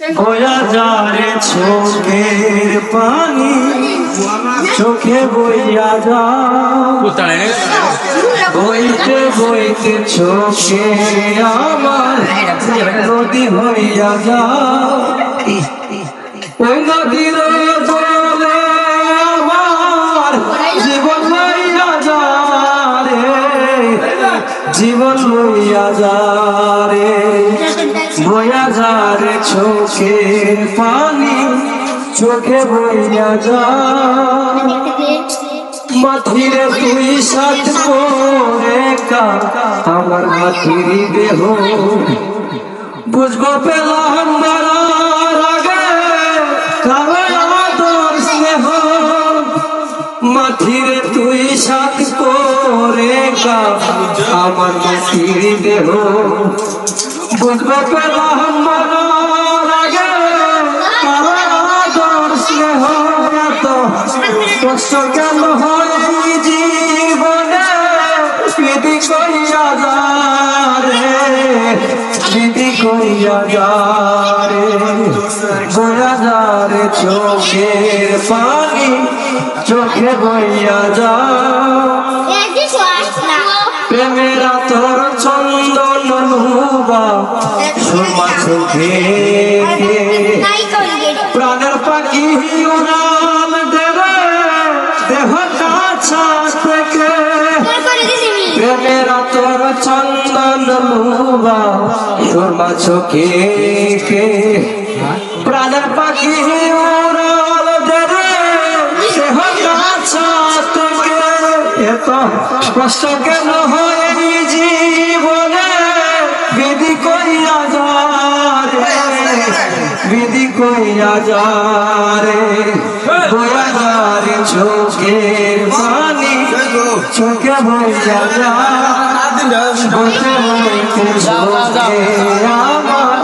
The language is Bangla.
বয়া যারে চোখের পানি চোখে বইয়া যা বইতে বইতে চোখে আমার নদী হইয়া যা ওই নদীর জলে আমার জীবন লইয়া যা রে জীবন লইয়া যা রে বয়া যা রে চোখের পানি চোখে বইয়া যা মাথিরে তুই সাথ করে আমার মাথির দেহ বুঝবো পেলাম মারার আগে কাবে তোর স্নেহ মাথিরে তুই সাথ করে আমার মাথির দেহ বুঝবো পেলাম মারার আগে কাবে তোর স্নেহ তো কষ্ট কেন হয় জীবনে বিধি কইয়া যা রে বিধি কইয়া যা রে বয়া যা রে চোখের পানি চোখে বইয়া যা প্রেমেরা তোর চন্দন লুবা সুরমা চোখে প্রাণের পাখি উড়াল দেবে দেহ কাছা থেকে প্রেমেরা তোর চন্দন লুবা সুরমা চোখে প্রাণের পাখি উড়াল দেবে দেহ কাছা থেকে এত কষ্ট কেন হয় জীবনে বিধি কইয়া যা রে বিধি কইয়া যা রে বয়া যা রে চোখের পানি চোখে বইয়া যা বইতে বইতে চোখে আমার